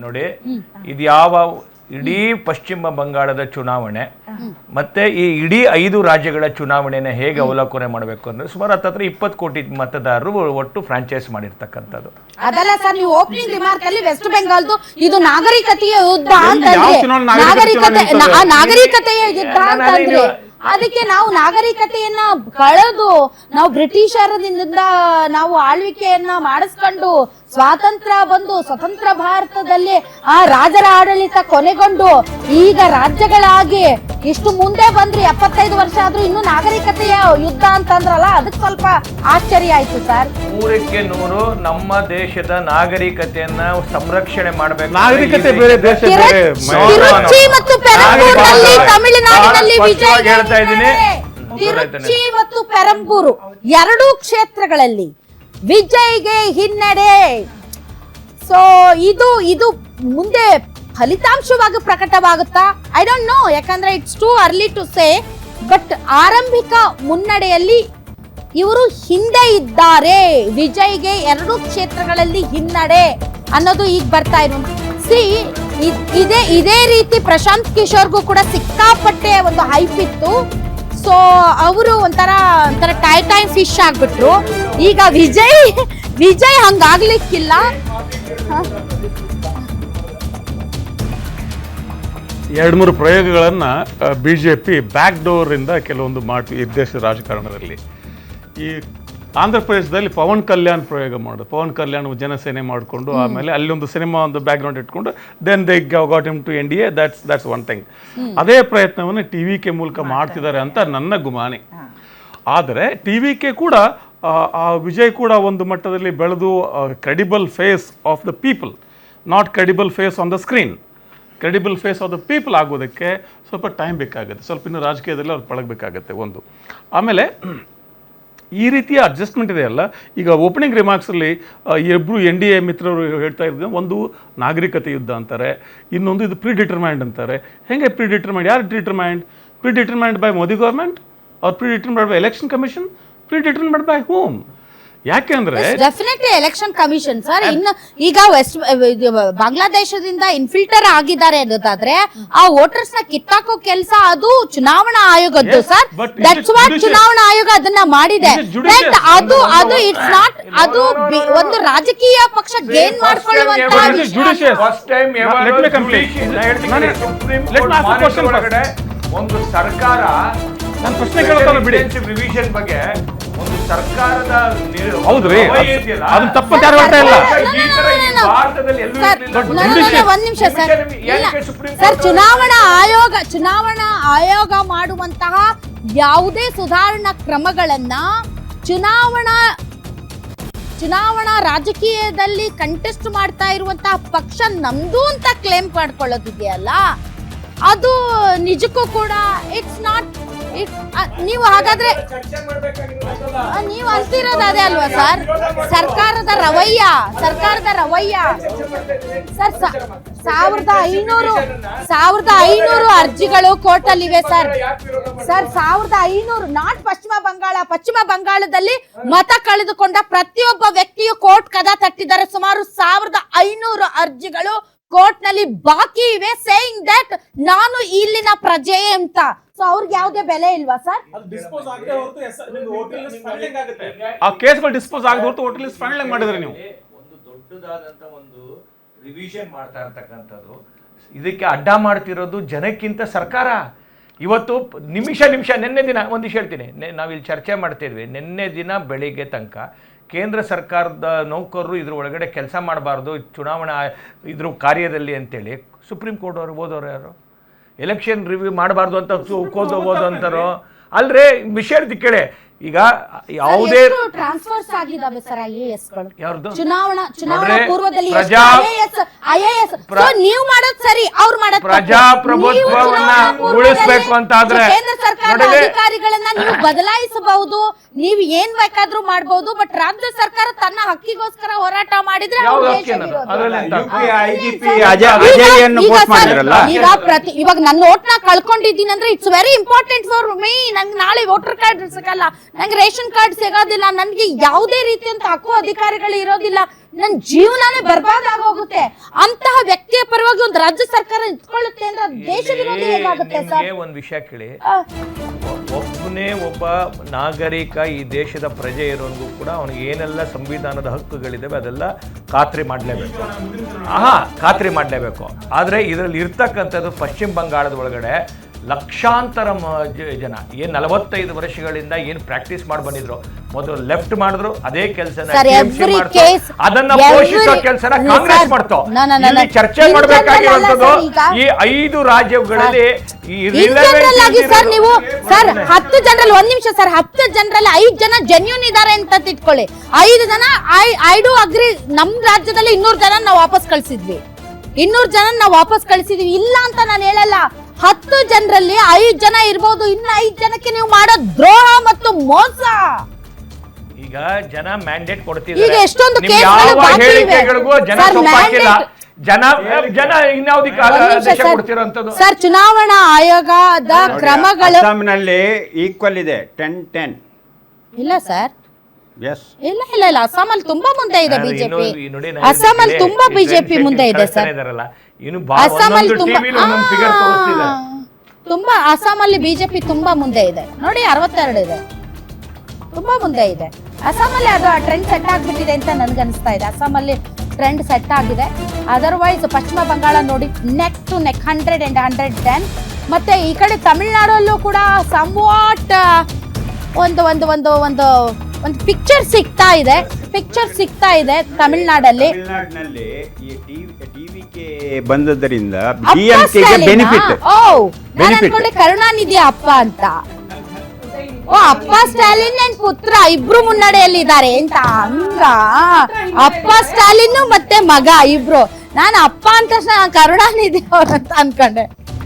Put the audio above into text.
ನೋಡಿ, ಇದು ಯಾವ ಇಡೀ ಪಶ್ಚಿಮ ಬಂಗಾಳದ ಚುನಾವಣೆ ಮತ್ತೆ ಈ ಇಡೀ 5 ರಾಜ್ಯಗಳ ಚುನಾವಣೆನ ಹೇಗೆ ಅವಲೋಕನೆ ಮಾಡಬೇಕು ಅಂದ್ರೆ ಸುಮಾರು 20 ಕೋಟಿ ಮತದಾರರು ಒಟ್ಟು ಫ್ರಾಂಚೈಸ್ ಮಾಡಿರ್ತಕ್ಕಂಥದ್ದು. ಅದಲ್ಲ ಸರ್, ನೀವು ಓಪನಿಂಗ್ ರಿಮಾರ್ಕ್ ಅಲ್ಲಿ ವೆಸ್ಟ್ ಬೆಂಗಾಲ್ದು ಇದು ನಾಗರಿಕತೆಯ ಯುದ್ಧ ಅಂತಂದ್ರೆ ನಾಗರಿಕತೆಯ ಯುದ್ಧ ಅಂತಂದ್ರೆ ಅದಕ್ಕೆ ನಾವು ನಾಗರಿಕತೆಯನ್ನ ಕಳೆದು ನಾವು ಬ್ರಿಟಿಷರಿಂದ ನಾವು ಆಳ್ವಿಕೆಯನ್ನ ಮಾಡಿಸ್ಕೊಂಡು ಸ್ವಾತಂತ್ರ್ಯ ಬಂದು ಸ್ವತಂತ್ರ ಭಾರತದಲ್ಲಿ ಆ ರಾಜರ ಆಡಳಿತ ಕೊನೆಗೊಂಡು ಈಗ ರಾಜ್ಯಗಳಾಗಿ ಇಷ್ಟು ಮುಂದೆ ಬಂದ್ರಿ 75 ವರ್ಷ ಆದ್ರೂ ಇನ್ನು ನಾಗರಿಕತೆಯ ಯುದ್ಧ ಅಂತಂದ್ರಲ್ಲ, ಅದಕ್ಕೆ ಸ್ವಲ್ಪ ಆಶ್ಚರ್ಯ ಆಯ್ತು ಸರ್. 100ಕ್ಕೆ 100 ನಮ್ಮ ದೇಶದ ನಾಗರಿಕತೆಯನ್ನ ಸಂರಕ್ಷಣೆ ಮಾಡಬೇಕು. ನಾಗರಿಕತೆ ಬೇರೆ, ದೇಶ ಬೇರೆ. ತಿರುಚಿ ಮತ್ತು ಪೆರಂಬೂರಿನಲ್ಲಿ ತಮಿಳುನಾಡಿನಲ್ಲಿ ತಿರುಚಿ ಮತ್ತು ಪೆರಂಬೂರು 2 ಕ್ಷೇತ್ರಗಳಲ್ಲಿ ವಿಜಯ್ಗೆ ಹಿನ್ನಡೆ. ಸೊ ಇದು ಮುಂದೆ ಫಲಿತಾಂಶವಾಗಿ ಪ್ರಕಟವಾಗುತ್ತಾ? ಐ ಡೋಂಟ್ ನೋ, ಯಾಕಂದ್ರೆ it's too early to say. But ಆರಂಭಿಕ ಮುನ್ನಡೆಯಲ್ಲಿ ಇವರು ಹಿಂದೆ ಇದ್ದಾರೆ. ವಿಜಯ್ಗೆ 2 ಕ್ಷೇತ್ರಗಳಲ್ಲಿ ಹಿನ್ನಡೆ ಅನ್ನೋದು ಈಗ ಬರ್ತಾ ಇರೋ. ಇದೇ ರೀತಿ ಪ್ರಶಾಂತ್ ಕಿಶೋರ್ಗೂ ಕೂಡ ಸಿಕ್ಕಾಪಟ್ಟೆ ಒಂದು ಹೈಪ್ ಇತ್ತು. ಸೊ ಅವರು ಒಂಥರ ಟೈಮ್ ಫಿಶ್ ಆಗ್ಬಿಟ್ರು. ಈಗ ವಿಜಯ್ ಹಂಗಾಗ್ಲಿಕ್ಕಿಲ್ಲ. 2-3 ಪ್ರಯೋಗಗಳನ್ನ ಬಿಜೆಪಿ ಬ್ಯಾಕ್ ಡೋರ್ ಇಂದ ಕೆಲವೊಂದು ಮಾಡ್ತೀವಿ ಈ ದೇಶದ ರಾಜಕಾರಣದಲ್ಲಿ. ಈ ಆಂಧ್ರ ಪ್ರದೇಶದಲ್ಲಿ ಪವನ್ ಕಲ್ಯಾಣ್ ಪ್ರಯೋಗ ಮಾಡೋದು. ಪವನ್ ಕಲ್ಯಾಣ್ ಜನಸೇನೆ ಮಾಡಿಕೊಂಡು ಆಮೇಲೆ ಅಲ್ಲಿ ಒಂದು ಸಿನಿಮಾ ಒಂದು ಬ್ಯಾಕ್ ಗ್ರೌಂಡ್ ಇಟ್ಕೊಂಡು then they got him to NDA. That's one thing. ಅದೇ ಪ್ರಯತ್ನವನ್ನು TVK ಮೂಲಕ ಮಾಡ್ತಿದ್ದಾರೆ ಅಂತ ನನ್ನ ಗುಮಾನಿ. ಆದರೆ TVK ಕೂಡ ವಿಜಯ್ ಕೂಡ ಒಂದು ಮಟ್ಟದಲ್ಲಿ ಬೆಳೆದು credible face of the people, not credible face on the screen. Credible face of the people ಆಗೋದಕ್ಕೆ ಸ್ವಲ್ಪ ಟೈಮ್ ಬೇಕಾಗುತ್ತೆ, ಸ್ವಲ್ಪ ಇನ್ನು ರಾಜಕೀಯದಲ್ಲಿ ಅವ್ರು ಪಳಗಬೇಕಾಗತ್ತೆ ಒಂದು. ಆಮೇಲೆ ಈ ರೀತಿಯ ಅಡ್ಜಸ್ಟ್ಮೆಂಟ್ ಇದೆಯಲ್ಲ, ಈಗ ಓಪನಿಂಗ್ ರಿಮಾರ್ಕ್ಸಲ್ಲಿ ಇಬ್ಬರು NDA ಮಿತ್ರರು ಹೇಳ್ತಾ ಇದ್ದಾರೆ, ಒಂದು ನಾಗರಿಕತೆ ಯುದ್ಧ ಅಂತಾರೆ, ಇನ್ನೊಂದು ಇದು ಪ್ರಿಡಿಟರ್ಮೈಂಡ್ ಅಂತಾರೆ. ಹೆಂಗೆ ಪ್ರಿಡಿಟರ್ಮೈಂಡ್? ಯಾರು predetermined by Modi government or predetermined by election commission? Predetermined by home? ಯಾಕೆಂದ್ರೆ ಡೆಫಿನೆಟ್ಲಿ ಎಲೆಕ್ಷನ್ ಕಮಿಷನ್ ಸರ್. ಇನ್ನು ಈಗ ಬಾಂಗ್ಲಾದೇಶದಿಂದ ಇನ್ಫಿಲ್ಟರ್ ಆಗಿದ್ದಾರೆ ಅನ್ನೋದಾದ್ರೆ ಆ ವೋಟರ್ಸ್ ನ ಕಿತ್ತಾಕೋ ಕೆಲಸ ಅದು ಚುನಾವಣಾ ಆಯೋಗದ್ದು ಸರ್. ದಟ್ಸ್ ವಾಟ್ ಚುನಾವಣಾ ಆಯೋಗ ಅದನ್ನ ಮಾಡಿದೆ. ಅದು ಇಟ್ಸ್ ನಾಟ್, ಅದು ಒಂದು ರಾಜಕೀಯ ಪಕ್ಷ ಗೇನ್ ಮಾಡ್ಕೊಳ್ಳುವಂತ ಒಂದು ಸರ್ಕಾರ ನನ್ನ ಪ್ರಶ್ನೆ ಕೇಳ್ತಾನೆ ಬಿಡಿ. ರಿವಿಷನ್ ಬಗ್ಗೆ ಒಂದು ಸರ್ಕಾರದ ಹೌದ್ರಿ, ಅದು ತಪ್ಪು ಯಾರು ಹೇಳ್ತಾ ಇಲ್ಲ. ಒಂದ್ ನಿಮಿಷ ಸರ್, ಚುನಾವಣಾ ಆಯೋಗ ಮಾಡುವಂತಹ ಯಾವುದೇ ಸುಧಾರಣಾ ಕ್ರಮಗಳನ್ನ ಚುನಾವಣಾ ರಾಜಕೀಯದಲ್ಲಿ ಕಂಟೆಸ್ಟ್ ಮಾಡ್ತಾ ಇರುವಂತಹ ಪಕ್ಷ ನಮ್ದು ಅಂತ ಕ್ಲೇಮ್ ಮಾಡ್ಕೊಳ್ಳೋದಿದೆಯಲ್ಲ, ಅದು ನಿಜಕ್ಕೂ ಕೂಡ ಇಟ್ಸ್ ನಾಟ್. ನೀವು ಹಾಗಾದ್ರೆ ನೀವು ಅಂತಿರೋದು ಅದೇ ಅಲ್ವಾ ಸರ್? ಸರ್ಕಾರದ ರವಯ್ಯ ಸರ್. 1500 ಅರ್ಜಿಗಳು ಕೋರ್ಟ್ ಅಲ್ಲಿ ಇವೆ ಸರ್. 1500 ನಾಟ್ ಪಶ್ಚಿಮ ಬಂಗಾಳದಲ್ಲಿ ಮತ ಕಳೆದುಕೊಂಡ ಪ್ರತಿಯೊಬ್ಬ ವ್ಯಕ್ತಿಯು ಕೋರ್ಟ್ ಕದ ತಟ್ಟಿದ್ದಾರೆ. ಸುಮಾರು 1500 ಅರ್ಜಿಗಳು ಕೋರ್ಟ್ ನಲ್ಲಿ ಬಾಕಿ ಇವೆ, ಸೇಯಿಂಗ್ ದಟ್ ನಾನು ಇಲ್ಲಿನ ಪ್ರಜೆ ಅಂತ. ಸೊ ಅವ್ರಿಗೆ ಯಾವುದೇ ಬೆಲೆ ಇಲ್ವಾ ಸರ್? ಆ ಕೇಸ್ಗಳು ಡಿಸ್ಪೋಸ್ ಆಗದ ಹೊರತು ಹೋಟೆಲ್ ಲಿಸ್ಟ್ ಫೈನಲ್ ಮಾಡಿದ್ರೆ ನೀವು ಒಂದು ದೊಡ್ಡದಾದಂತ ಒಂದು ರಿವಿಷನ್ ಮಾಡ್ತಾ ಇರ್ತಕ್ಕಂಥದ್ದು. ಇದಕ್ಕೆ ಅಡ್ಡ ಮಾಡ್ತಿರೋದು ಜನಕ್ಕಿಂತ ಸರ್ಕಾರ. ಇವತ್ತು ನಿಮಿಷ ನಿನ್ನೆ ದಿನ ಒಂದಿಷ್ಟು ಹೇಳ್ತೀನಿ, ನಾವಿಲ್ಲಿ ಚರ್ಚೆ ಮಾಡ್ತಿದ್ವಿ. ನಿನ್ನೆ ದಿನ ಬೆಳಿಗ್ಗೆ ತನಕ ಕೇಂದ್ರ ಸರ್ಕಾರದ ನೌಕರರು ಇದ್ರ ಒಳಗಡೆ ಕೆಲಸ ಮಾಡಬಾರ್ದು ಚುನಾವಣಾ ಇದ್ರ ಕಾರ್ಯದಲ್ಲಿ ಅಂತೇಳಿ ಸುಪ್ರೀಂ ಕೋರ್ಟ್ ಅವರು ಓದೋರು ಯಾರು? ಎಲೆಕ್ಷನ್ ರಿವ್ಯೂ ಮಾಡಬಾರ್ದು ಅಂತ ಓದೋ ಅಂತಾರೋ ಅಲ್ರೇ? ವಿಷಯ ಕೇಳಿ, ಈಗ ಯಾವುದೇ ಟ್ರಾನ್ಸ್ಫರ್ಸ್ ಆಗಿದಾವೆ ಸರ್ IASಗಳು ಯಾರ್ದು ಚುನಾವಣಾ ಪೂರ್ವದಲ್ಲಿ ನೀವು ಮಾಡೋದು ಸರಿ, ಅವ್ರು ಮಾಡೋದು ಪ್ರಜಾಪ್ರಭುತ್ವವನ್ನ ಉಳಿಸಬೇಕು ಅಂತ ಆದ್ರೆ ಕೇಂದ್ರ ಸರ್ಕಾರದ ಅಧಿಕಾರಿಗಳನ್ನ ನೀವು ಬದಲಾಯಿಸಬಹುದು, ನೀವು ಏನ್ ಬೇಕಾದ್ರೂ ಮಾಡಬಹುದು. ಬಟ್ ರಾಜ್ಯ ಸರ್ಕಾರ ತನ್ನ ಹಕ್ಕಿಗೋಸ್ಕರ ಹೋರಾಟ ಮಾಡಿದ್ರೆ ಇವಾಗ ನನ್ನ ವೋಟ್ ನ ಕಳ್ಕೊಂಡಿದ್ದೀನಿ ಅಂದ್ರೆ it's very important for me. ನಂಗೆ ನಾಳೆ ವೋಟರ್ ಕಾರ್ಡ್ ಸಿಗಲ್ಲ, ನಂಗೆ ರೇಷನ್ ಕಾರ್ಡ್ ಸಿಗೋದಿಲ್ಲ, ನನ್ಗೆ ಯಾವುದೇ ರೀತಿಯಂತ ಹಕ್ಕು ಅಧಿಕಾರಿಗಳು ಇರೋದಿಲ್ಲ, ನನ್ನ ಜೀವನನೇ ಬರ್ಬಾದ್ ಆಗೋಗುತ್ತೆ. ಅಂತಹ ವ್ಯಕ್ತಿಯ ಜನತೆಯ ಪರವಾಗಿ ಒಂದು ರಾಜ್ಯ ಸರ್ಕಾರ ನಿಂತ್ಕೊಳ್ಳುತ್ತೆ ಅಂದ್ರೆ ಅದು ದೇಶ ವಿರೋಧಿ ಹೇಗಾಗುತ್ತೆ ಸರ್? ನಿಮ್ಗೆ ಒಂದು ವಿಷಯ ಕೇಳಿ, ಒಬ್ಬನೇ ಒಬ್ಬ ನಾಗರಿಕ ಈ ದೇಶದ ಪ್ರಜೆ ಇರೋನ್ಗೂ ಕೂಡ ಅವನಿಗೆ ಏನೆಲ್ಲ ಸಂವಿಧಾನದ ಹಕ್ಕುಗಳಿದ್ದಾವೆ ಅದೆಲ್ಲ ಖಾತ್ರಿ ಮಾಡಲೇಬೇಕು. ಖಾತ್ರಿ ಮಾಡಲೇಬೇಕು. ಆದರೆ ಇದರಲ್ಲಿ ಇರ್ತಕ್ಕಂಥದ್ದು ಪಶ್ಚಿಮ ಬಂಗಾಳದ ಒಳಗಡೆ ಲಕ್ಷಾಂತರ ಜನ ಏನು 45 ವರ್ಷಗಳಿಂದ ಏನು ಪ್ರಾಕ್ಟೀಸ್ ಮಾಡಿ ಬಂದಿದ್ರು, ಮೊದಲು ಲೆಫ್ಟ್ ಮಾಡಿದ್ರು ಅದೇ ಕೆಲಸನ ಅದನ್ನ ಪೋಷಿಸೋ ಕೆಲಸನ ಕಾಂಗ್ರೆಸ್ ಮಾಡ್ತು. ಇಲ್ಲಿ ಚರ್ಚೆ ಮಾಡಬೇಕಾಗಿರುವಂತದ್ದು ಈ 5 ರಾಜ್ಯಗಳಲ್ಲಿ ಸರ್ ನೀವು ಸರ್ 10 ಜನರಲ್ಲಿ 1 ನಿಮಿಷ ಸರ್ 10 ಜನರಲ್ಲಿ 5 ಜನ ಜೆನ್ಯೂನ್ ಇದಾರೆ ಅಂತ ತಿಳ್ಕೊಳ್ಳಿ. 5 ಜನ ಐ ಡು ಅಗ್ರಿ. ನಮ್ ರಾಜ್ಯದಲ್ಲಿ 200 ಜನ ನಾವು ವಾಪಸ್ ಕಳ್ಸಿದ್ವಿ. 200 ಜನ ನಾವು ವಾಪಸ್ ಕಳ್ಸಿದ್ವಿ ಇಲ್ಲ ಅಂತ ನಾನು ಹೇಳಲ್ಲ. 10 ಜನರಲ್ಲಿ 5 ಜನ ಇರ್ಬೋದು. ಇನ್ನು 5 ಜನಕ್ಕೆ ನೀವು ಮಾಡೋ ದ್ರೋಹ ಮತ್ತು ಮೋಸ. ಈಗ ಜನ ಮ್ಯಾಂಡೇಟ್ ಈಗ ಕೊಡ್ತಿದ್ದಾರೆ. ಎಷ್ಟೊಂದು ನಿಮ್ ಕೇಸ್ಗಳು ಯಾವ ಬಾಕಿ ಇವೆ. ಹೇಳಿಕೆಗಳಿಗೂ ಜನ ಸರ್, ಸೊಪ್ಪಾಕಿಲ್ಲ. mandate- ಜನ ಇನ್ಯಾವುದಕ್ಕೆ ಒಂದ್ ನಿಮಿಷ ಆದೇಶ ಸರ್. ಕೊಡ್ತಿರೋಂಥದ್ದು. ಸರ್ ಚುನಾವಣಾ ಆಯೋಗದ ಕ್ರಮಗಳು ಅಸ್ಸಾಂನಲ್ಲಿ ಈಕ್ವಲ್ ಇದೆ 10-10. ಇಲ್ಲ ಸರ್, ಎಸ್ ಇಲ್ಲ ಇಲ್ಲ ಇಲ್ಲ ಅಸ್ಸಾಮಲ್ಲಿ ತುಂಬಾ ಮುಂದೆ ಇದೆ ನಾನು ಬಿಜೆಪಿ. ಇನ್ನೂ ನೋಡಿ ನಾನು ಅಸ್ಸಾಮಲ್ಲಿ ಹೇಳ್ತೀನಿ, ತುಂಬಾ ಈ ಬಿಜೆಪಿ ಮುಂದೆ ಇದೆ ಕಳಿಸ್ತಾನೆ ಸರ್. ಇದಾರಲ್ಲ, ಇನ್ನು ಅಸ್ಸಾಮಲ್ಲಿ ಒಂದೊಂದು ತುಂಬಾ ಟಿವಿಲಿ ಒಂದೊಂದು ಫಿಗರ್ ತೋರಿಸ್ತಿದೆ. ತುಂಬಾ ಅಸ್ಸಾಮಲ್ಲಿ ಬಿಜೆಪಿ ತುಂಬಾ ಮುಂದೆ ಇದೆ ನೋಡಿ. 62 ಇದೆ, ತುಂಬಾ ಮುಂದೆ ಇದೆ. ಅಸ್ಸಾಮಲ್ಲಿ ಅದು ಆ ಟ್ರೆಂಡ್ ಸೆಟ್ ಆಗ್ಬಿಟ್ಟಿದೆ ಅಂತ ನನ್ಗನ್ಸ್ತಾ ಇದೆ. ಅಸ್ಸಾಮಲ್ಲಿ ಟ್ರೆಂಡ್ ಸೆಟ್ ಆಗಿದೆ. ಅದರ್ವೈಸ್ ಪಶ್ಚಿಮ ಬಂಗಾಳ ನೋಡಿ ನೆಕ್ ಟು ನೆಕ್ 100 and 110. ಮತ್ತೆ ಈ ಕಡೆ ತಮಿಳ್ನಾಡಲ್ಲೂ ಕೂಡ ಸಂವಾಟ್ ಒಂದು ಒಂದು ಒಂದು ಒಂದು ಒಂದು ಪಿಕ್ಚರ್ ಸಿಗ್ತಾ ಇದೆ ತಮಿಳ್ನಾಡಲ್ಲಿ. ತಮಿಳ್ನಾಡಿನಲ್ಲಿ ಈ ಟಿವಿಗೆ ಬಂದದ್ದರಿಂದ ಅಪ್ಪ ಡಿಎಂಕೆಗೆ ಸ್ಟಾಲಿನಾ? ಬೆನಿಫಿಟ್. ಓ, ನಾನು Benefit. ಅನ್ಕೊಂಡೆ ಕರುಣಾನಿಧಿ ಅಪ್ಪ ಅಂತ. ಓ, ಅಪ್ಪ ಸ್ಟಾಲಿನ್ ಅಂಡ್ ಪುತ್ರ ಇಬ್ರು ಮುನ್ನಡೆಯಲ್ಲಿದ್ದಾರೆ ಅಂತ. ಹಂಗ ಅಪ್ಪ ಸ್ಟಾಲಿನ್ ಮತ್ತೆ ಮಗ ಇಬ್ರು. ನಾನು ಅಪ್ಪ ಅಂತ ಕರುಣಾನಿಧಿ ಅವ್ರ ಅಂತ ಅನ್ಕೊಂಡೆ.